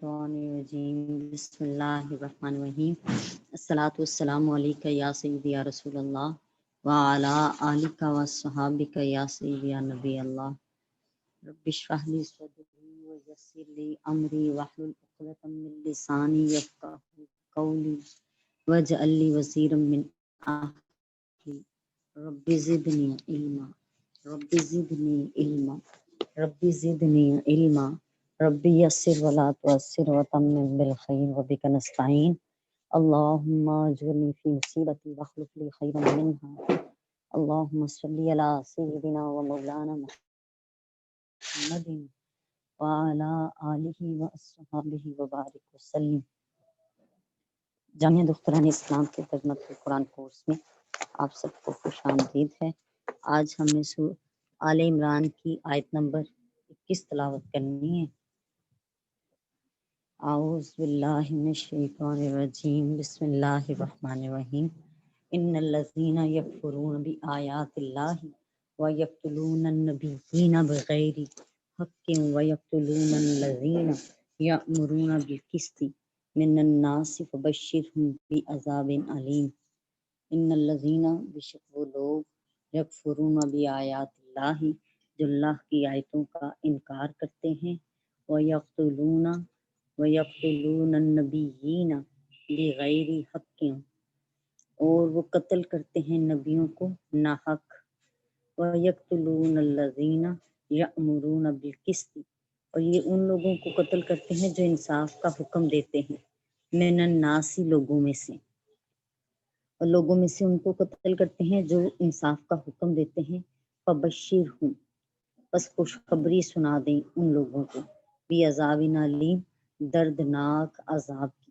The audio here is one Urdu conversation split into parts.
الشیطان الرجیم بسم اللہ الرحمن الرحیم الصلاۃ والسلام علیک یا سیدی یا رسول اللہ وعلی آلک وصحابک یا سیدی یا نبی اللہ رب اشرح لی صدری ویسر لی امری واحلل عقدۃ من لسانی یفقهوا قولی واجعل لی وزیرا من اہلی رب زدنی علما رب زدنی علما رب زدنی علما ربی یسر ولا تعسر وتمم بالخیر وبک نستعین اللہم اجرنی فی مصیبتی واخلف لی خیرا منها اللہم صلی علی سیدنا و مولانا محمد وعلی آلہ واصحابہ وبارک وسلم۔ جامعہ دختران اسلام کے ترجمۃ القرآن کورس میں آپ سب کو خوش آمدید ہے۔ آج ہم نے سورہ آل عمران کی آیت نمبر 21 تلاوت کرنی ہے۔ اعوذ باللہ من الشیطان الرجیم بسم اللہ الرحمن الرحیم ان الذین یکفرون بآیات اللہ ویقتلون النبیین بغیر حق ویقتلون الذین یأمرون بالقسط من الناس فبشرہم بعذاب علیم۔ ان الذین بشک وہ لوگ یکفرون بآیات اللہ جو اللہ کی آیتوں کا انکار کرتے ہیں وَيَقْتُلُونَ النَّبِيِّينَ بِغَيْرِ حَقٍّ اور وہ قتل کرتے ہیں نبیوں کو ناحق وَيَقْتُلُونَ الَّذِينَ يَأْمُرُونَ بِالْقِسْطِ اور یہ ان لوگوں کو قتل کرتے ہیں جو انصاف کا حکم دیتے ہیں من الناس لوگوں میں سے، اور لوگوں میں سے ان کو قتل کرتے ہیں جو انصاف کا حکم دیتے ہیں فبشرہم بس خوشخبری سنا دیں ان لوگوں کو بعذاب علیم دردناک عذاب کی۔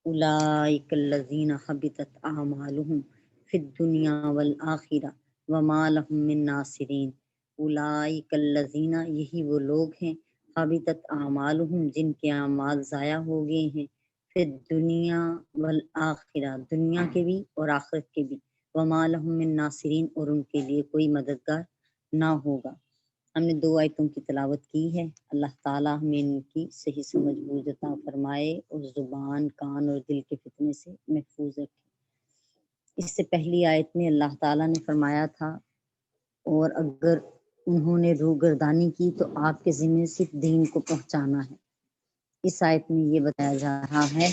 اولئک الذین حبطت اعمالهم فی الدنیا والآخرہ وما لهم من ناصرین۔ اولئک الذین یہی وہ لوگ ہیں حبطت اعمالهم جن کے اعمال ضائع ہو گئے ہیں فی الدنیا والآخرہ دنیا کے بھی اور آخرت کے بھی وما لهم من ناصرین اور ان کے لیے کوئی مددگار نہ ہوگا۔ ہم نے 2 آیتوں کی تلاوت کی ہے۔ اللہ تعالیٰ ہمیں ان کی صحیح سمجھ بوجھ عطا فرمائے اور زبان، کان اور دل کے فتنے سے محفوظ رکھے۔ اس سے پہلی آیت میں اللہ تعالیٰ نے فرمایا تھا اور اگر انہوں نے روگردانی کی تو آپ کے ذمہ صرف دین کو پہنچانا ہے۔ اس آیت میں یہ بتایا جا رہا ہے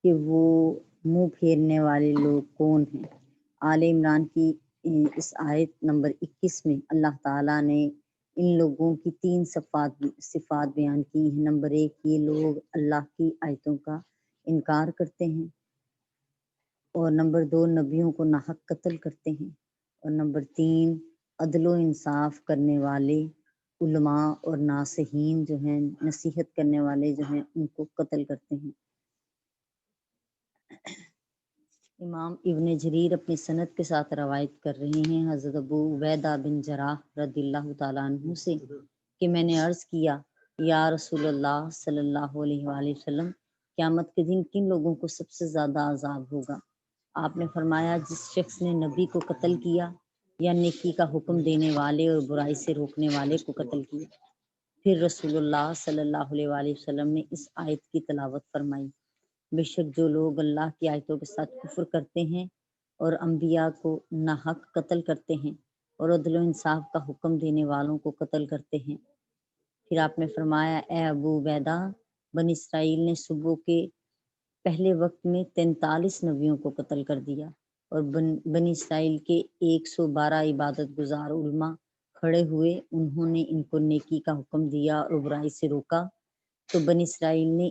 کہ وہ منہ پھیرنے والے لوگ کون ہیں۔ آل عمران کی اس آیت نمبر 21 میں اللہ تعالیٰ نے ان لوگوں کی 3 صفات بیان کی ہیں۔ نمبر 1 یہ لوگ اللہ کی آیتوں کا انکار کرتے ہیں، اور نمبر 2 نبیوں کو ناحق قتل کرتے ہیں، اور نمبر 3 عدل و انصاف کرنے والے علماء اور ناصحین جو ہیں، نصیحت کرنے والے جو ہیں، ان کو قتل کرتے ہیں۔ امام ابن جریر اپنی سند کے ساتھ روایت کر رہے ہیں حضرت ابو عبیدہ بن جراح رضی اللہ تعالیٰ عنہ سے کہ میں نے عرض کیا یا رسول اللہ صلی اللہ علیہ وآلہ وسلم قیامت کے دن کن لوگوں کو سب سے زیادہ عذاب ہوگا؟ آپ نے فرمایا جس شخص نے نبی کو قتل کیا یا نیکی کا حکم دینے والے اور برائی سے روکنے والے کو قتل کیا۔ پھر رسول اللہ صلی اللہ علیہ وآلہ وسلم نے اس آیت کی تلاوت فرمائی، بے شک جو لوگ اللہ کی آیتوں کے ساتھ کفر کرتے ہیں اور انبیاء کو ناحق قتل کرتے ہیں اور عدل و انصاف کا حکم دینے والوں کو قتل کرتے ہیں۔ پھر آپ نے فرمایا اے ابو عبیدہ بنی اسرائیل نے صبح کے پہلے وقت میں 43 نبیوں کو قتل کر دیا، اور بنی اسرائیل کے 112 عبادت گزار علماء کھڑے ہوئے، انہوں نے ان کو نیکی کا حکم دیا اور برائی سے روکا، تو بنی اسرائیل نے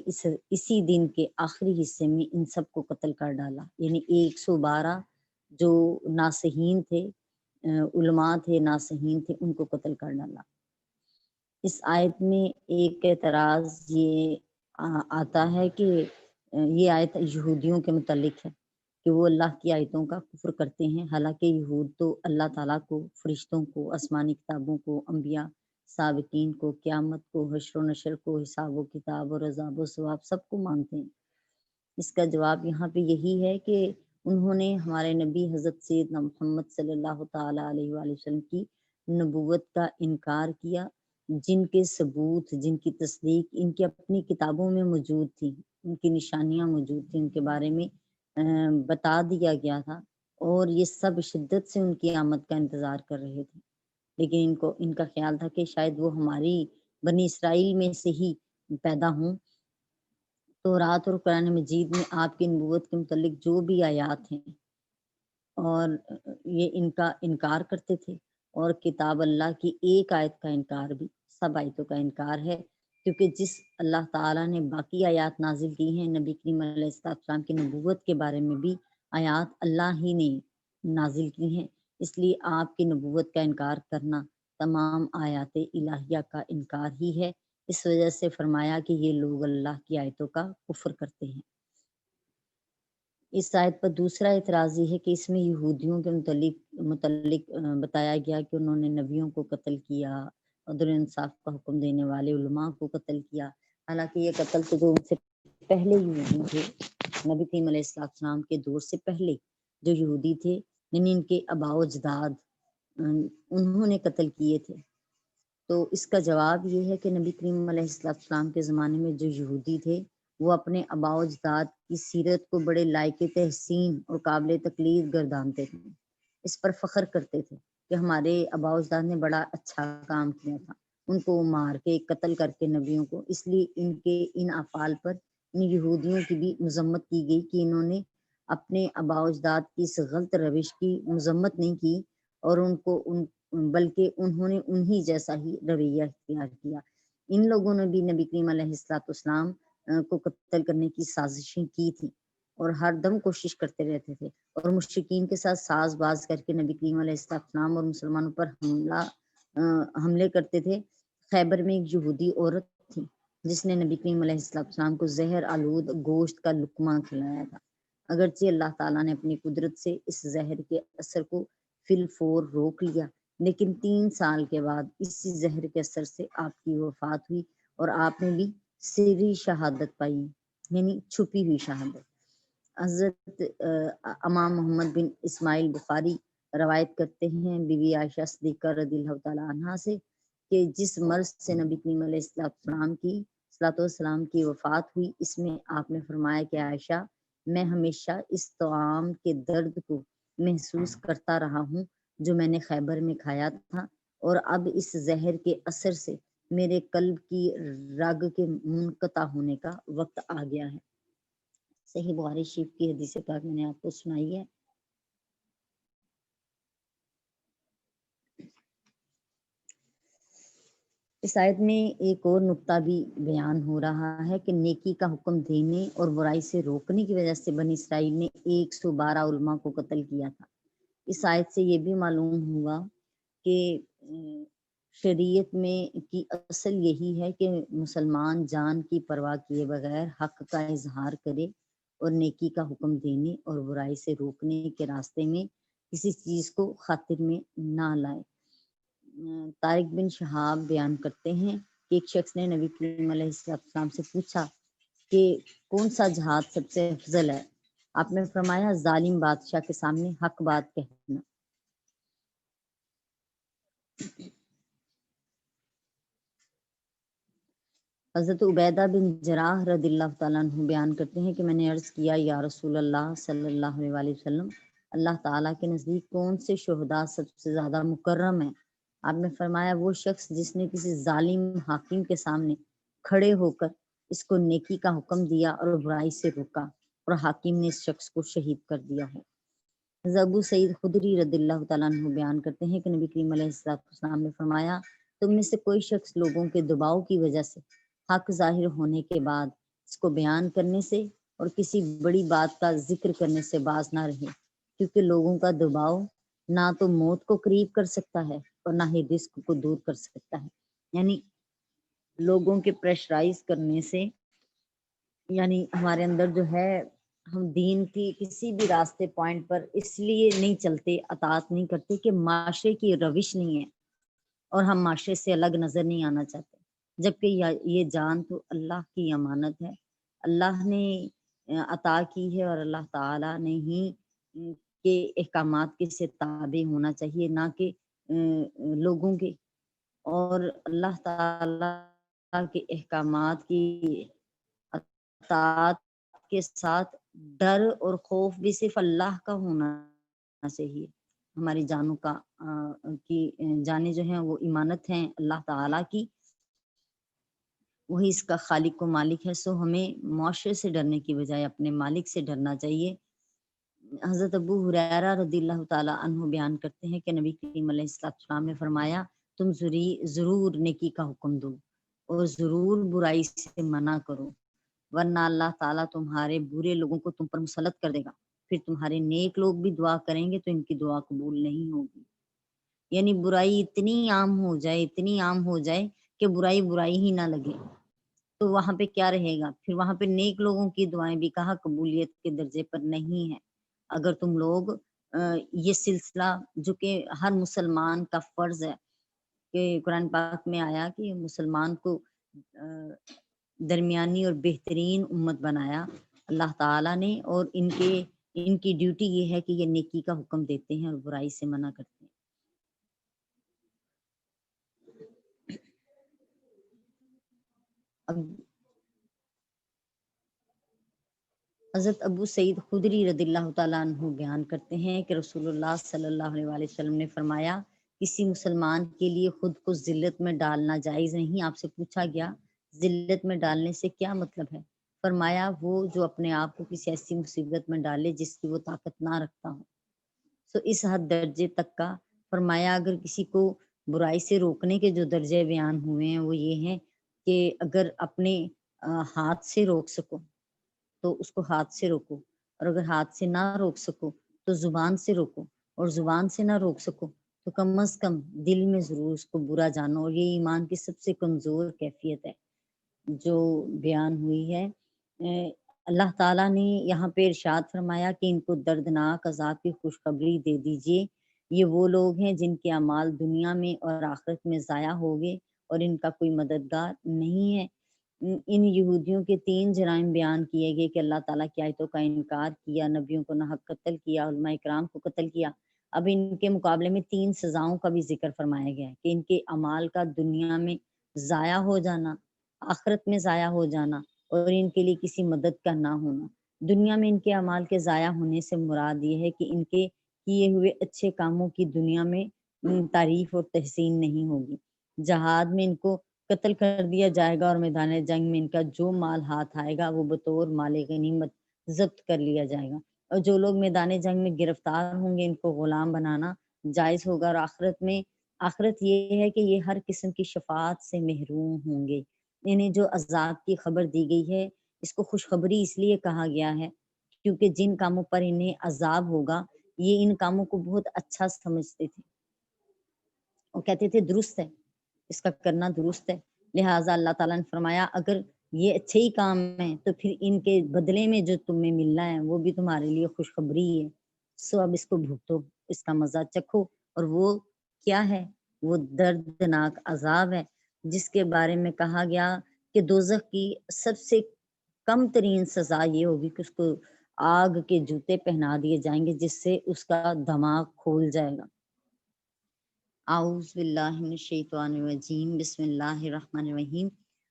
اسی دن کے آخری حصے میں ان سب کو قتل کر ڈالا، یعنی 112 جو ناصحین تھے، علماء تھے، ناصحین تھے، ان کو قتل کر ڈالا۔ اس آیت میں ایک اعتراض یہ آتا ہے کہ یہ آیت یہودیوں کے متعلق ہے کہ وہ اللہ کی آیتوں کا کفر کرتے ہیں، حالانکہ یہود تو اللہ تعالیٰ کو، فرشتوں کو، آسمانی کتابوں کو، انبیاء، سابقین کو، قیامت کو، حشر و نشر کو، حساب و کتاب اور عذاب و ثواب سب کو مانتے ہیں۔ اس کا جواب یہاں پہ یہی ہے کہ انہوں نے ہمارے نبی حضرت سیدنا محمد صلی اللہ تعالی علیہ وآلہ وسلم کی نبوت کا انکار کیا، جن کے ثبوت، جن کی تصدیق ان کی اپنی کتابوں میں موجود تھی، ان کی نشانیاں موجود تھیں، ان کے بارے میں بتا دیا گیا تھا، اور یہ سب شدت سے ان کی آمد کا انتظار کر رہے تھے، لیکن ان کا خیال تھا کہ شاید وہ ہماری بنی اسرائیل میں سے ہی پیدا ہوں۔ تو رات اور قرآن مجید میں آپ کی نبوت کے متعلق جو بھی آیات ہیں اور یہ ان کا انکار کرتے تھے، اور کتاب اللہ کی ایک آیت کا انکار بھی سب آیتوں کا انکار ہے، کیونکہ جس اللہ تعالیٰ نے باقی آیات نازل کی ہیں، نبی کریم علیہ السلام کی نبوت کے بارے میں بھی آیات اللہ ہی نے نازل کی ہیں، اس لیے آپ کی نبوت کا انکار کرنا تمام آیات الہیہ کا انکار ہی ہے۔ اس وجہ سے فرمایا کہ یہ لوگ اللہ کی آیتوں کا کفر کرتے ہیں۔ اس آیت پر دوسرا اعتراض یہ ہے کہ اس میں یہودیوں کے متعلق بتایا گیا کہ انہوں نے نبیوں کو قتل کیا، عدل انصاف کا حکم دینے والے علماء کو قتل کیا، حالانکہ یہ قتل تو جو ان سے پہلے یہودی تھے، نبی کریم علیہ السلام کے دور سے پہلے جو یہودی تھے، یعنی ان کے آباء و اجداد، انہوں نے قتل کیے تھے۔ تو اس کا جواب یہ ہے کہ نبی کریم علیہ السلام کے زمانے میں جو یہودی تھے، وہ اپنے آباء و اجداد کی سیرت کو بڑے لائق تحسین اور قابل تقلید گردانتے تھے، اس پر فخر کرتے تھے کہ ہمارے آباء و اجداد نے بڑا اچھا کام کیا تھا، ان کو مار کے قتل کر کے نبیوں کو، اس لیے ان کے ان افعال پر ان یہودیوں کی بھی مذمت کی گئی کہ انہوں نے اپنے آباء و اجداد کی اس غلط روش کی مذمت نہیں کی، اور ان کو بلکہ انہوں نے انہی جیسا ہی رویہ اختیار کیا۔ ان لوگوں نے بھی نبی کریم علیہ السلام کو قتل کرنے کی سازشیں کی تھی، اور ہر دم کوشش کرتے رہتے تھے، اور مشرکین کے ساتھ ساز باز کر کے نبی کریم علیہ السلام اور مسلمانوں پر حملے کرتے تھے۔ خیبر میں ایک یہودی عورت تھی جس نے نبی کریم علیہ السلام کو زہر آلود گوشت کا لقمہ کھلایا تھا، اگرچہ اللہ تعالیٰ نے اپنی قدرت سے اس زہر کے اثر کو فی الفور روک لیا، لیکن 3 سال کے بعد اسی زہر کے اثر سے آپ کی وفات ہوئی، اور آپ نے بھی سری شہادت پائی، یعنی چھپی ہوئی شہادت۔ حضرت امام محمد بن اسماعیل بخاری روایت کرتے ہیں بی بی عائشہ صدیقہ رضی اللہ تعالیٰ عنہا سے کہ جس مرض سے نبی کریم علیہ السلام کی وفات ہوئی، اس میں آپ نے فرمایا کہ عائشہ، میں ہمیشہ اس طعام کے درد کو محسوس کرتا رہا ہوں جو میں نے خیبر میں کھایا تھا، اور اب اس زہر کے اثر سے میرے قلب کی رگ کے منقطع ہونے کا وقت آ گیا ہے۔ صحیح بخاری شریف کی حدیث پاک میں نے آپ کو سنائی ہے۔ اس آیت میں ایک اور نقطہ بھی بیان ہو رہا ہے کہ نیکی کا حکم دینے اور برائی سے روکنے کی وجہ سے بنی اسرائیل نے 112 علماء کو قتل کیا تھا۔ اس آیت سے یہ بھی معلوم ہوا کہ شریعت میں کی اصل یہی ہے کہ مسلمان جان کی پرواہ کیے بغیر حق کا اظہار کرے، اور نیکی کا حکم دینے اور برائی سے روکنے کے راستے میں کسی چیز کو خاطر میں نہ لائے۔ طارق بن شہاب بیان کرتے ہیں کہ ایک شخص نے نبی کریم علیہ السلام سے پوچھا کہ کون سا جہاد سب سے افضل ہے؟ آپ نے فرمایا ظالم بادشاہ کے سامنے حق بات کہنا۔ حضرت عبیدہ بن جراح رضی اللہ تعالیٰ عنہ بیان کرتے ہیں کہ میں نے عرض کیا یا رسول اللہ صلی اللہ علیہ وسلم، اللہ تعالیٰ کے نزدیک کون سے شہداء سب سے زیادہ مکرم ہیں؟ آپ نے فرمایا وہ شخص جس نے کسی ظالم حاکم کے سامنے کھڑے ہو کر اس کو نیکی کا حکم دیا اور برائی سے روکا، اور حاکم نے اس شخص کو شہید کر دیا ہو۔ ابو سعید خدری رضی اللہ تعالیٰ عنہ بیان کرتے ہیں کہ نبی کریم علیہ السلام نے فرمایا تم میں سے کوئی شخص لوگوں کے دباؤ کی وجہ سے حق ظاہر ہونے کے بعد اس کو بیان کرنے سے اور کسی بڑی بات کا ذکر کرنے سے باز نہ رہے، کیونکہ لوگوں کا دباؤ نہ تو موت کو قریب کر سکتا ہے اور نہ ہی رزق کو دور کر سکتا ہے۔ یعنی لوگوں کے پریشرائز کرنے سے، یعنی ہمارے اندر جو ہے ہم دین کی کسی بھی راستے پوائنٹ پر اس لیے نہیں چلتے، اطاعت نہیں کرتے کہ معاشرے کی روش نہیں ہے اور ہم معاشرے سے الگ نظر نہیں آنا چاہتے، جبکہ یہ جان تو اللہ کی امانت ہے، اللہ نے عطا کی ہے، اور اللہ تعالیٰ نے ہی کے احکامات کے سے تابع ہونا چاہیے، نہ کہ لوگوں کے، اور اللہ تعالیٰ کے احکامات کی اطاعت کے ساتھ ڈر اور خوف بھی صرف اللہ کا ہونا چاہیے۔ ہماری جانوں کا کی جانیں جو ہیں وہ امانت ہیں اللہ تعالیٰ کی، وہی اس کا خالق و مالک ہے، سو ہمیں معاشرے سے ڈرنے کی بجائے اپنے مالک سے ڈرنا چاہیے۔ حضرت ابو ہریرہ رضی اللہ تعالیٰ عنہ بیان کرتے ہیں کہ نبی کریم علیہ السلام نے فرمایا، تم ضرور نیکی کا حکم دو اور ضرور برائی سے منع کرو، ورنہ اللہ تعالیٰ تمہارے برے لوگوں کو تم پر مسلط کر دے گا، پھر تمہارے نیک لوگ بھی دعا کریں گے تو ان کی دعا قبول نہیں ہوگی۔ یعنی برائی اتنی عام ہو جائے، اتنی عام ہو جائے کہ برائی برائی ہی نہ لگے، تو وہاں پہ کیا رہے گا؟ پھر وہاں پہ نیک لوگوں کی دعائیں بھی کہا قبولیت کے درجے پر نہیں ہے۔ اگر تم لوگ یہ سلسلہ جو کہ ہر مسلمان کا فرض ہے، کہ قرآن پاک میں آیا کہ مسلمان کو درمیانی اور بہترین امت بنایا اللہ تعالیٰ نے، اور ان کی ڈیوٹی یہ ہے کہ یہ نیکی کا حکم دیتے ہیں اور برائی سے منع کرتے ہیں۔ اب حضرت ابو سعید خدری رضی اللہ تعالیٰ عنہ بیان کرتے ہیں کہ رسول اللہ صلی اللہ علیہ وسلم نے فرمایا، کسی مسلمان کے لیے خود کو ذلت میں ڈالنا جائز نہیں۔ آپ سے پوچھا گیا ذلت میں ڈالنے سے کیا مطلب ہے؟ فرمایا، وہ جو اپنے آپ کو کسی ایسی مصیبت میں ڈالے جس کی وہ طاقت نہ رکھتا ہو، تو اس حد درجے تک کا۔ فرمایا اگر کسی کو برائی سے روکنے کے جو درجے بیان ہوئے ہیں وہ یہ ہیں کہ اگر اپنے ہاتھ سے روک سکو تو اس کو ہاتھ سے روکو، اور اگر ہاتھ سے نہ روک سکو تو زبان سے روکو، اور زبان سے نہ روک سکو تو کم از کم دل میں ضرور اس کو برا جانو، اور یہ ایمان کی سب سے کمزور کیفیت ہے جو بیان ہوئی ہے۔ اللہ تعالیٰ نے یہاں پہ ارشاد فرمایا کہ ان کو دردناک عذاب کی خوشخبری دے دیجئے، یہ وہ لوگ ہیں جن کے اعمال دنیا میں اور آخرت میں ضائع ہو گئے اور ان کا کوئی مددگار نہیں ہے۔ ان یہودیوں کے 3 جرائم بیان کیے گئے کہ اللہ تعالیٰ کی آیتوں کا انکار کیا، نبیوں کو ناحق قتل کیا، علماء اکرام کو قتل کیا۔ اب ان کے مقابلے میں 3 سزاؤں کا بھی ذکر فرمایا گیا ہے کہ ان کے اعمال کا دنیا میں ضائع ہو جانا، آخرت میں ضائع ہو جانا، اور ان کے لیے کسی مدد کا نہ ہونا۔ دنیا میں ان کے اعمال کے ضائع ہونے سے مراد یہ ہے کہ ان کے کیے ہوئے اچھے کاموں کی دنیا میں تعریف اور تحسین نہیں ہوگی۔ جہاد میں ان کو قتل کر دیا جائے گا، اور میدان جنگ میں ان کا جو مال ہاتھ آئے گا وہ بطور مال غنیمت ضبط کر لیا جائے گا، اور جو لوگ میدان جنگ میں گرفتار ہوں گے ان کو غلام بنانا جائز ہوگا۔ اور آخرت یہ ہے کہ یہ ہر قسم کی شفاعت سے محروم ہوں گے۔ انہیں جو عذاب کی خبر دی گئی ہے اس کو خوشخبری اس لیے کہا گیا ہے کیونکہ جن کاموں پر انہیں عذاب ہوگا یہ ان کاموں کو بہت اچھا سمجھتے تھے اور کہتے تھے درست ہے، اس کا کرنا درست ہے، لہٰذا اللہ تعالیٰ نے فرمایا اگر یہ اچھے ہی کام ہیں تو پھر ان کے بدلے میں جو تمہیں ملنا ہے وہ بھی تمہارے لیے خوشخبری ہے، سو اب اس کو بھگتو، اس کا مزہ چکھو۔ اور وہ کیا ہے؟ وہ دردناک عذاب ہے جس کے بارے میں کہا گیا کہ دوزخ کی سب سے کم ترین سزا یہ ہوگی کہ اس کو آگ کے جوتے پہنا دیے جائیں گے جس سے اس کا دماغ کھول جائے گا۔ اعوذ باللہ من الشیطان الرجیم، بسم اللہ الرحمن الرحیم۔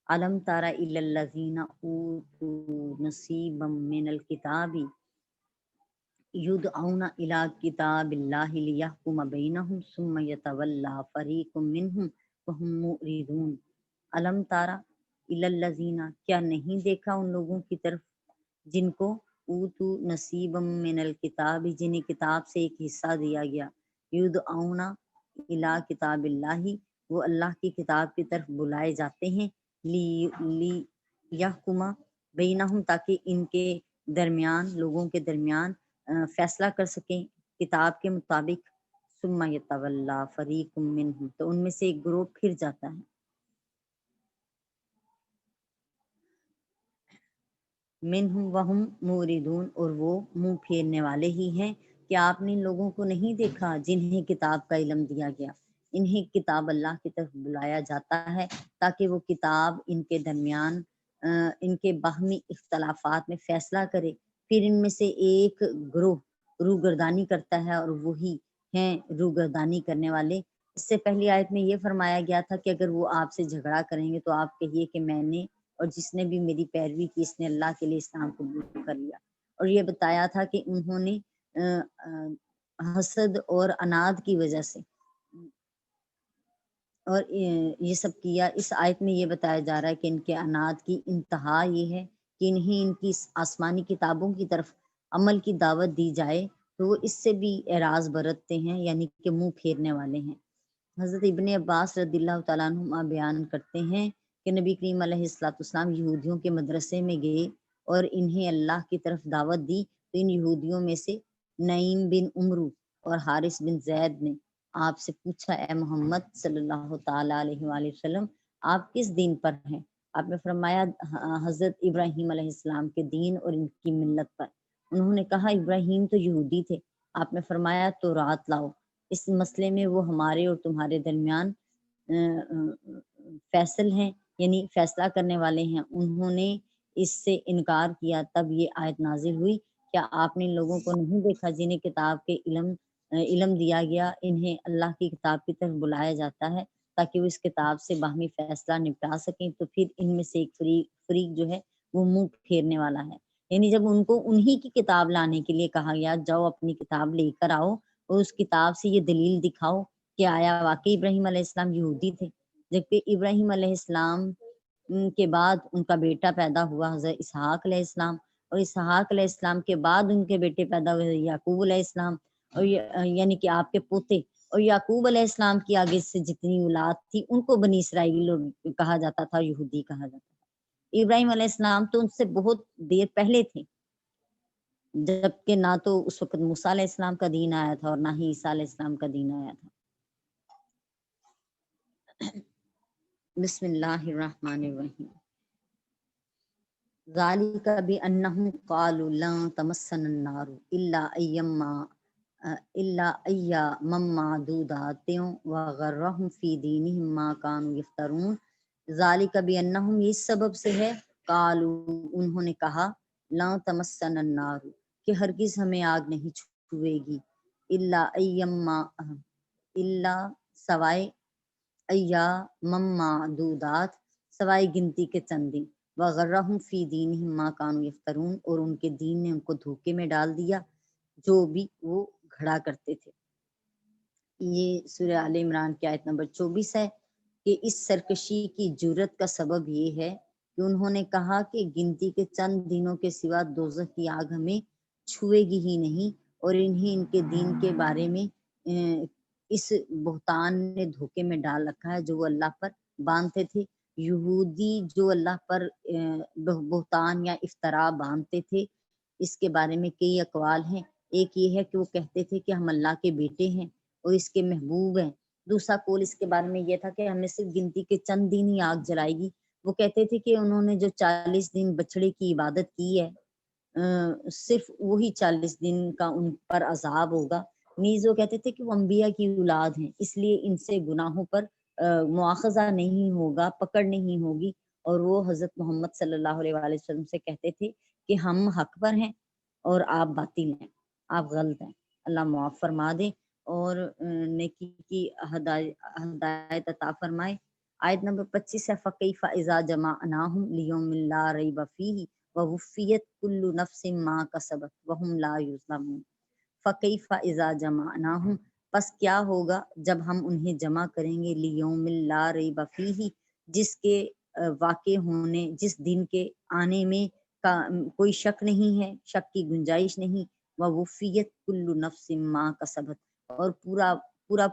علم تر الی الذین اوتوا نصیبا من الکتاب یدعون الی کتاب اللہ لیحکم بینہم ثم یتولی فریق منہم وہم معرضون۔ علم تر الی الذین، کیا نہیں دیکھا ان لوگوں کی طرف جن کو اوتوا نصیبا من الکتاب، جنہیں کتاب سے ایک حصہ دیا گیا، یدعون الی کتاب اللہ، وہ اللہ کی کتاب کی طرف بلائے جاتے ہیں، لیحکم بینہم، تاکہ ان کے درمیان، لوگوں کے درمیان فیصلہ کر سکیں کتاب کے مطابق۔ ثم یتولی فریق منہم، تو ان میں سے ایک گروہ پھر جاتا ہے، منہم وہم معرضون، اور وہ منہ پھیرنے والے ہی ہیں۔ کہ آپ نے ان لوگوں کو نہیں دیکھا جنہیں کتاب کا علم دیا گیا، انہیں کتاب اللہ کی طرف بلایا جاتا ہے تاکہ وہ کتاب ان کے درمیان ان کے باہمی اختلافات میں فیصلہ کرے، پھر ان میں سے ایک گروہ روگردانی کرتا ہے اور وہی ہیں روگردانی کرنے والے۔ اس سے پہلی آیت میں یہ فرمایا گیا تھا کہ اگر وہ آپ سے جھگڑا کریں گے تو آپ کہیے کہ میں نے اور جس نے بھی میری پیروی کی اس نے اللہ کے لیے اسلام قبول کر لیا، اور یہ بتایا تھا کہ انہوں نے حسد اور اناد کی وجہ سے اور یہ سب کیا۔ اس آیت میں یہ بتایا جا رہا ہے کہ ان کے اناد کی انتہا یہ ہے کہ انہیں ان کی آسمانی کتابوں کی طرف عمل کی دعوت دی جائے تو وہ اس سے بھی اعراض برتتے ہیں، یعنی کہ منہ پھیرنے والے ہیں۔ حضرت ابن عباس رضی اللہ تعالیٰ عنہما بیان کرتے ہیں کہ نبی کریم علیہ الصلوۃ والسلام یہودیوں کے مدرسے میں گئے اور انہیں اللہ کی طرف دعوت دی تو ان یہودیوں میں سے نعیم بن عمرو اور حارث بن زید نے آپ سے پوچھا، اے محمد صلی اللہ تعالیٰ علیہ وآلہ وسلم، آپ کس دین پر ہیں؟ آپ نے فرمایا حضرت ابراہیم علیہ السلام کے دین اور ان کی ملت پر۔ انہوں نے کہا ابراہیم تو یہودی تھے۔ آپ نے فرمایا تو رات لاؤ، اس مسئلے میں وہ ہمارے اور تمہارے درمیان فیصل ہیں، یعنی فیصلہ کرنے والے ہیں۔ انہوں نے اس سے انکار کیا، تب یہ آیت نازل ہوئی، کیا آپ نے ان لوگوں کو نہیں دیکھا جنہیں کتاب کے علم دیا گیا، انہیں اللہ کی کتاب کی طرف بلایا جاتا ہے تاکہ وہ اس کتاب سے باہمی فیصلہ نپٹا سکیں، تو پھر ان میں سے ایک فریق جو ہے وہ منہ پھیرنے والا ہے۔ یعنی جب ان کو انہی کی کتاب لانے کے لیے کہا گیا، جاؤ اپنی کتاب لے کر آؤ اور اس کتاب سے یہ دلیل دکھاؤ کہ آیا واقعی ابراہیم علیہ السلام یہودی تھے، جبکہ ابراہیم علیہ السلام کے بعد ان کا بیٹا پیدا ہوا حضرت اسحاق علیہ السلام، اور اسحاق علیہ السلام کے بعد ان کے بیٹے پیدا ہوئے یعقوب علیہ السلام، اور یعنی کہ آپ کے پوتے، اور یعقوب علیہ السلام کی آگے سے جتنی اولاد تھی ان کو بنی اسرائیل کہا جاتا تھا، یہودی کہا جاتا تھا۔ ابراہیم علیہ السلام تو ان سے بہت دیر پہلے تھے، جبکہ نہ تو اس وقت موسیٰ علیہ السلام کا دین آیا تھا اور نہ ہی عیسیٰ علیہ السلام کا دین آیا تھا۔ بسم اللہ الرحمن الرحیم۔ ذالک بأنہم قالوا لن تمسنا النار الا ایاما معدودات وغرہم فی دینہم ما کانوا یفترون۔ ذالک بأنہم، یہ سبب سے ہے، قالوا انہوں نے کہا، لن تمسنا النار کہ ہرگز ہمیں آگ نہیں چھوئے گی، الا سوائے ایاما معدودات، سوائے گنتی کے چند دن، وغرہم فی دینہم ما کانوا یفترون، اور ان کے دین نے ان کو دھوکے میں ڈال دیا جو بھی وہ گھڑا کرتے تھے۔ یہ سورہ آل عمران کی آیت نمبر 24 ہے کہ اس سرکشی کی جرت کا سبب یہ ہے کہ انہوں نے کہا کہ گنتی کے چند دنوں کے سوا دوزخ کی آگ ہمیں چھوئے گی ہی نہیں، اور انہیں ان کے دین کے بارے میں اس بہتان نے دھوکے میں ڈال رکھا ہے جو وہ اللہ پر باندھتے تھے۔ یہودی جو اللہ پر بہتان یا افطرا باندھتے تھے، اس کے بارے میں کئی اقوال ہیں۔ ایک یہ ہے کہ وہ کہتے تھے کہ ہم اللہ کے بیٹے ہیں اور اس کے محبوب ہیں۔ دوسرا قول اس کے بارے میں یہ تھا کہ ہمیں صرف گنتی کے چند دن ہی آگ جلائے گی۔ وہ کہتے تھے کہ انہوں نے جو 40 دن بچڑے کی عبادت کی ہے، صرف وہی 40 دن کا ان پر عذاب ہوگا۔ نیز وہ کہتے تھے کہ وہ انبیاء کی اولاد ہیں، اس لیے ان سے گناہوں پر مواخذہ نہیں ہوگا، پکڑ نہیں ہوگی، اور وہ حضرت محمد صلی اللہ علیہ وآلہ وسلم سے کہتے تھے کہ ہم حق پر ہیں اور آپ باطل ہیں، آپ غلط ہیں، اللہ معاف فرما دے اور نیکی کی ہدایت عطا فرمائے۔ آیت نمبر 25 ہے، فَكَيْفَ إِذَا جَمَعْنَاهُمْ لِيَوْمٍ لَا رَيْبَ فِيهِ وَوُفِّيَتْ كُلُّ نَفْسٍ مَا كَسَبَتْ وَهُمْ لَا يُظْلَمُونَ۔ فَكَيْفَ إِذَا جَمَعْنَاهُمْ، پس کیا ہوگا جب ہم انہیں جمع کریں گے، لِيَوْمٍ لَا رَيْبَ فِيهِ، جس کے واقع ہونے، جس دن کے آنے میں کوئی شک نہیں ہے، شک کی گنجائش نہیں، وَوُفِّيَتْ كُلُّ نَفْسٍ مَا كَسَبَتْ، اور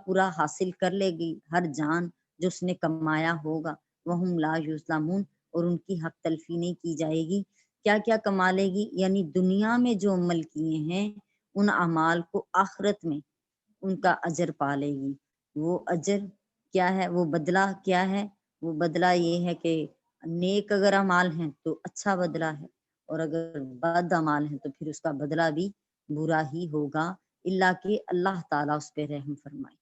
پورا حاصل کر لے گی ہر جان جو اس نے کمایا ہوگا، وَهُمْ لَا يُظْلَمُونَ، اور ان کی حق تلفی نہیں کی جائے گی۔ کیا کیا کما لے گی؟ یعنی دنیا میں جو عمل کیے ہیں ان اعمال کو آخرت میں ان کا اجر پا لے گی۔ وہ اجر کیا ہے، وہ بدلہ کیا ہے؟ وہ بدلہ یہ ہے کہ نیک اگر اعمال ہیں تو اچھا بدلہ ہے، اور اگر بد اعمال ہیں تو پھر اس کا بدلہ بھی برا ہی ہوگا، اللہ کہ اللہ تعالیٰ اس پہ رحم فرمائے۔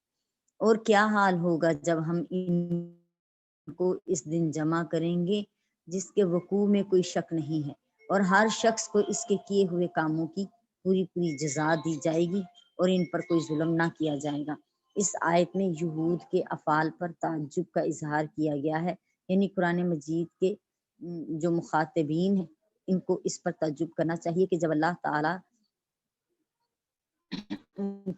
اور کیا حال ہوگا جب ہم ان کو اس دن جمع کریں گے جس کے وقوع میں کوئی شک نہیں ہے، اور ہر شخص کو اس کے کیے ہوئے کاموں کی پوری پوری جزا دی جائے گی اور ان پر کوئی ظلم نہ کیا جائے گا۔ اس آیت میں یہود کے افعال پر تعجب کا اظہار کیا گیا ہے، یعنی قرآن مجید کے جو مخاطبین ہیں ان کو اس پر تعجب کرنا چاہیے کہ جب اللہ تعالیٰ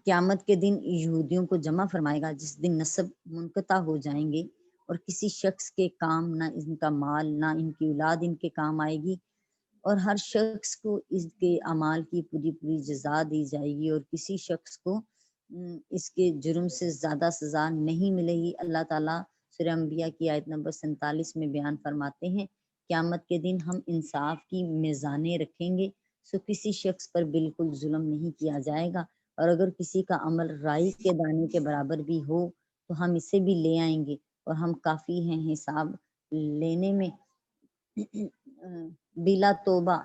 قیامت کے دن یہودیوں کو جمع فرمائے گا، جس دن نسب منقطع ہو جائیں گے اور کسی شخص کے کام نہ ان کا مال نہ ان کی اولاد ان کے کام آئے گی، اور ہر شخص کو اس کے اعمال کی پوری پوری جزا دی جائے گی اور کسی شخص کو اس کے جرم سے زیادہ سزا نہیں ملے گی۔ اللہ تعالیٰ سورہ انبیاء کی آیت نمبر 47 میں بیان فرماتے ہیں، قیامت کے دن ہم انصاف کی میزانیں رکھیں گے، سو کسی شخص پر بالکل ظلم نہیں کیا جائے گا، اور اگر کسی کا عمل رائی کے دانے کے برابر بھی ہو تو ہم اسے بھی لے آئیں گے اور ہم کافی ہیں حساب لینے میں۔ بلا توبہ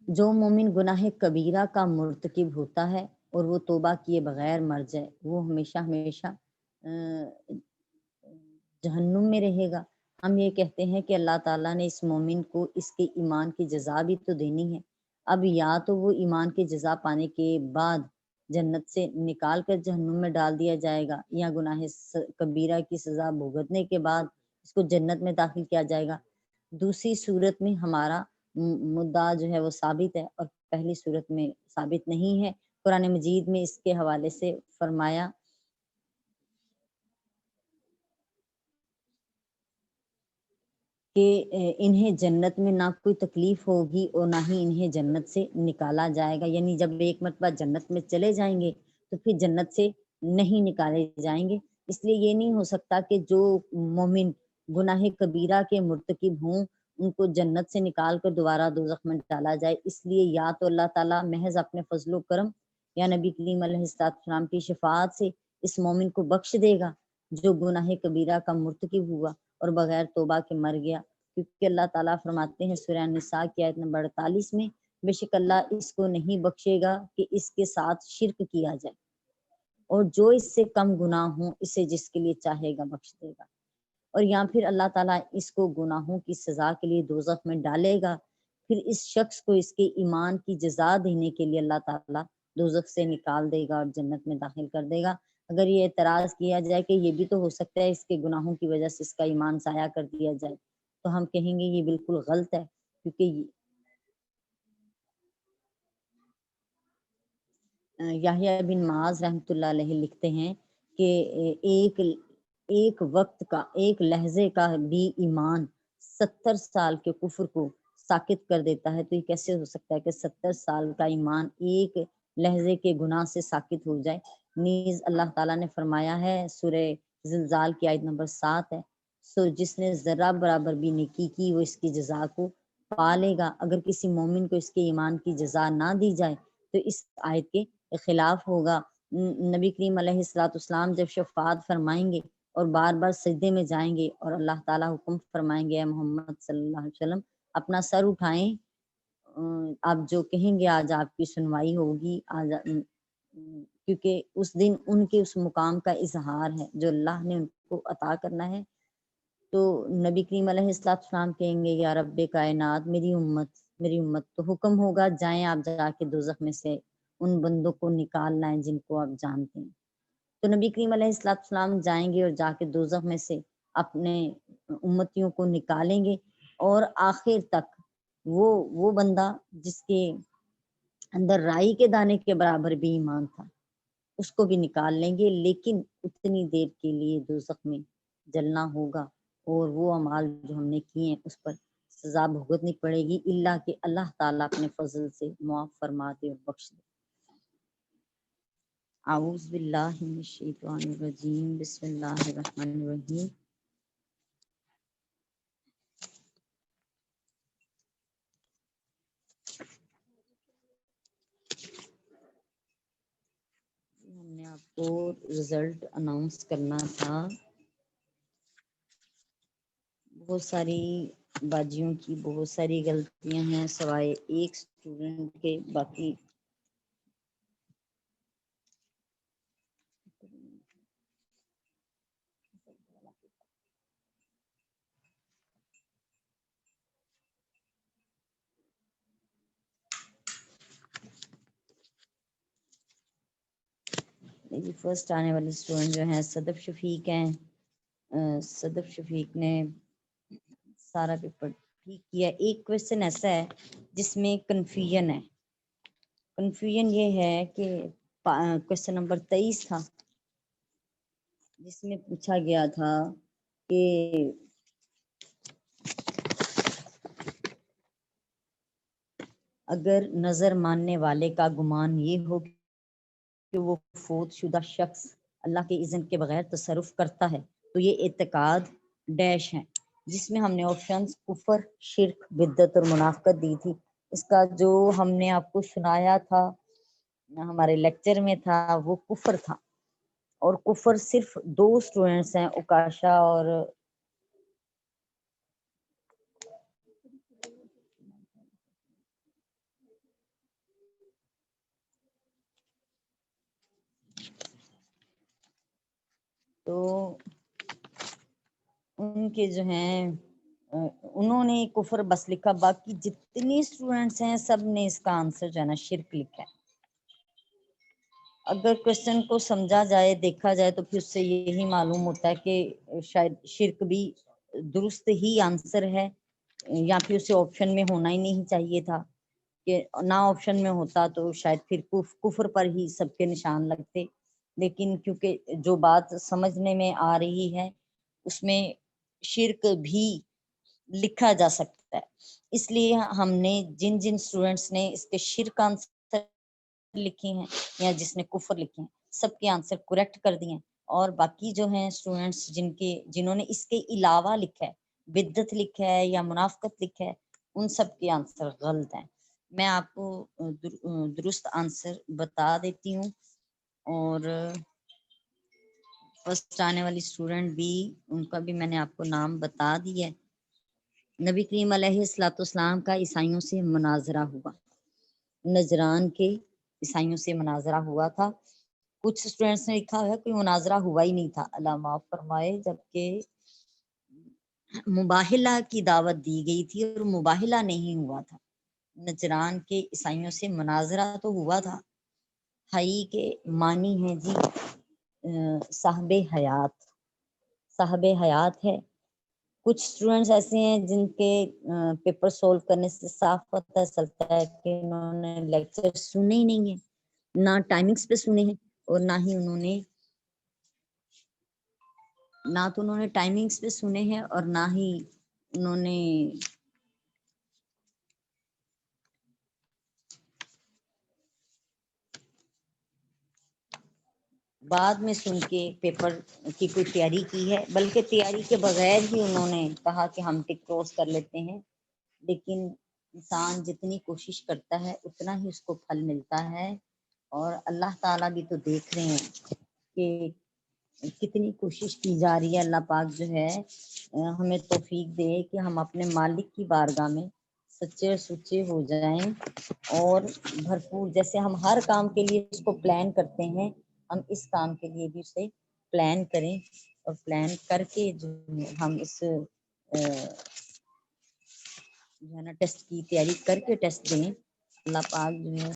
جو مومن گناہ کبیرہ کا مرتکب ہوتا ہے اور وہ توبہ کیے بغیر مر جائے، وہ ہمیشہ ہمیشہ جہنم میں رہے گا۔ ہم یہ کہتے ہیں کہ اللہ تعالیٰ نے اس مومن کو اس کے ایمان کی جزا بھی تو دینی ہے، اب یا تو وہ ایمان کی جزا پانے کے بعد جنت سے نکال کر جہنم میں ڈال دیا جائے گا، یا گناہ کبیرہ کی سزا بھگتنے کے بعد اس کو جنت میں داخل کیا جائے گا۔ دوسری صورت میں ہمارا مدعا جو ہے وہ ثابت ہے اور پہلی صورت میں ثابت نہیں ہے۔ قرآن مجید میں اس کے حوالے سے فرمایا کہ انہیں جنت میں نہ کوئی تکلیف ہوگی اور نہ ہی انہیں جنت سے نکالا جائے گا، یعنی جب ایک مرتبہ جنت میں چلے جائیں گے تو پھر جنت سے نہیں نکالے جائیں گے۔ اس لیے یہ نہیں ہو سکتا کہ جو مومن گناہ کبیرہ کے مرتکب ہوں ان کو جنت سے نکال کر دوبارہ دوزخ میں ڈالا جائے۔ اس لیے یا تو اللہ تعالیٰ محض اپنے فضل و کرم یا نبی کریم علیہ السلام کی شفاعت سے اس مومن کو بخش دے گا جو گناہ کبیرہ کا مرتکب ہوا اور بغیر توبہ کے مر گیا، کیونکہ اللہ تعالیٰ فرماتے ہیں سورہ النساء کی آیت نمبر 48 میں، بے شک اللہ اس کو نہیں بخشے گا کہ اس کے ساتھ شرک کیا جائے، اور جو اس سے کم گناہ ہوں اسے جس کے لیے چاہے گا بخش دے گا، اور یا پھر اللہ تعالیٰ اس کو گناہوں کی سزا کے لیے دوزخ میں ڈالے گا، پھر اس شخص کو اس کے ایمان کی جزا دینے کے لیے اللہ تعالیٰ دوزخ سے نکال دے گا اور جنت میں داخل کر دے گا۔ اگر یہ اعتراض کیا جائے کہ یہ بھی تو ہو سکتا ہے اس کے گناہوں کی وجہ سے اس کا ایمان ضائع کر دیا جائے، تو ہم کہیں گے یہ بالکل غلط ہے، کیونکہ یحییٰ بن معاذ رحمۃ اللہ علیہ لکھتے ہیں کہ ایک وقت کا ایک لہجے کا بھی ایمان 70 سال کے کفر کو ساکت کر دیتا ہے، تو یہ کیسے ہو سکتا ہے کہ 70 سال کا ایمان ایک لہجے کے گناہ سے ساکت ہو جائے۔ نیز اللہ تعالیٰ نے فرمایا ہے سورہ زلزال کی آیت نمبر 7 ہے، سو جس نے ذرہ برابر بھی نیکی کی وہ اس کی جزا کو پا لے گا۔ اگر کسی مومن کو اس کے ایمان کی جزا نہ دی جائے تو اس آیت کے خلاف ہوگا۔ نبی کریم علیہ السلام جب شفاعت فرمائیں گے اور بار بار سجدے میں جائیں گے اور اللہ تعالیٰ حکم فرمائیں گے اے محمد صلی اللہ علیہ وسلم اپنا سر اٹھائیں، آپ جو کہیں گے آج آپ کی سنوائی ہوگی، آج کیونکہ اس دن ان کے اس مقام کا اظہار ہے جو اللہ نے ان کو عطا کرنا ہے۔ تو نبی کریم علیہ السلام کہیں گے یا رب کائنات میری امت، تو حکم ہوگا جائیں آپ جا کے دوزخ میں سے ان بندوں کو نکال لائیں جن کو آپ جانتے ہیں۔ تو نبی کریم علیہ السلام جائیں گے اور جا کے دوزخ میں سے اپنے امتیوں کو نکالیں گے، اور آخر تک وہ بندہ جس کے اندر رائی کے دانے کے برابر بھی ایمان تھا اس کو بھی نکال لیں گے، لیکن اتنی دیر کے لیے دوزخ میں جلنا ہوگا اور وہ اعمال جو ہم نے کیے ہیں اس پر سزا بھگتنی پڑے گی، اللہ کہ اللہ تعالیٰ اپنے فضل سے معاف فرما دے اور بخش دے۔ اعوذ باللہ من الشیطان الرجیم، بسم اللہ الرحمن الرحیم۔ ہم نے آپ کو رزلٹ اناؤنس کرنا تھا، بہت ساری باجیوں کی بہت ساری غلطیاں ہیں سوائے ایک اسٹوڈنٹ کے، باقی جی فرسٹ آنے والے اسٹوڈنٹ جو ہیں صدف شفیق ہیں. صدف شفیق نے سارا پیپر ٹھیک کیا. ایک کویشچن ایسا ہے جس میں کنفیوژن ہے. کنفیوژن یہ ہے کہ کویشچن نمبر 23 تھا جس میں پوچھا گیا تھا کہ اگر نظر ماننے والے کا گمان یہ ہو کہ وہ فوت شدہ شخص اللہ کے اذن کے بغیر تصرف کرتا ہے تو یہ اعتقاد ڈیش ہے، جس میں ہم نے آپشنز کفر، شرک، بدعت اور منافقت دی تھی. اس کا جو ہم نے آپ کو سنایا تھا ہمارے لیکچر میں تھا وہ کفر تھا، اور کفر صرف 2 اسٹوڈنٹس ہیں، اوکاشا اور تو ان کے جو ہیں انہوں نے کفر بس لکھا. باقی جتنی اسٹوڈنٹس ہیں سب نے اس کا آنسر جو ہے نا شرک لکھا ہے. اگر کوشچن کو سمجھا جائے، دیکھا جائے تو پھر اس سے یہی معلوم ہوتا ہے کہ شاید شرک بھی درست ہی آنسر ہے، یا پھر اسے آپشن میں ہونا ہی نہیں چاہیے تھا. کہ نہ آپشن میں ہوتا تو شاید پھر کفر پر ہی سب کے نشان لگتے. لیکن کیونکہ جو بات سمجھنے میں آ رہی ہے اس میں شرک بھی لکھا جا سکتا ہے، اس لیے ہم نے جن اسٹوڈنٹس نے اس کے شرک آنسر لکھے ہیں یا جس نے کفر لکھے ہیں سب کے آنسر کریکٹ کر دیے ہیں. اور باقی جو ہیں اسٹوڈنٹس جنہوں نے اس کے علاوہ لکھا ہے، بدعت لکھا ہے یا منافقت لکھا ہے، ان سب کے آنسر غلط ہیں. میں آپ کو درست آنسر بتا دیتی ہوں. اور فرسٹ آنے والی اسٹوڈنٹ بھی ان کا بھی میں نے آپ کو نام بتا دیا ہے. نبی کریم علیہ الصلوۃ والسلام کا عیسائیوں سے مناظرہ ہوا. نجران کے عیسائیوں سے مناظرہ ہوا تھا. کچھ اسٹوڈنٹس نے لکھا ہے کوئی مناظرہ ہوا ہی نہیں تھا، اللہ معاف فرمائے، جبکہ مباہلہ کی دعوت دی گئی تھی اور مباہلہ نہیں ہوا تھا. نجران کے عیسائیوں سے مناظرہ تو ہوا تھا. حی کے معنی ہیں جی صاحب حیات، صاحب حیات ہے. کچھ اسٹوڈنٹس ایسے ہیں جن کے پیپر سولو کرنے سے صاف پتہ چلتا ہے کہ انہوں نے لیکچر سنے ہی نہیں ہیں، نہ ٹائمنگز پہ سنے ہیں اور نہ تو انہوں نے ٹائمنگز پہ سنے ہیں اور نہ ہی انہوں نے بعد میں سن کے پیپر کی کوئی تیاری کی ہے، بلکہ تیاری کے بغیر ہی انہوں نے کہا کہ ہم ٹک کراس کر لیتے ہیں. لیکن انسان جتنی کوشش کرتا ہے اتنا ہی اس کو پھل ملتا ہے. اور اللہ تعالیٰ بھی تو دیکھ رہے ہیں کہ کتنی کوشش کی جا رہی ہے. اللہ پاک جو ہے ہمیں توفیق دے کہ ہم اپنے مالک کی بارگاہ میں سچے اور سچے ہو جائیں، اور بھرپور جیسے ہم ہر کام کے لیے اس کو پلان کرتے ہیں، ہم اس کام کے لیے بھی اسے پلان کریں، اور پلان کر کے جو ہم اس جو ہے نا ٹیسٹ کی تیاری کر کے ٹیسٹ دیں. اللہ پاک جو ہے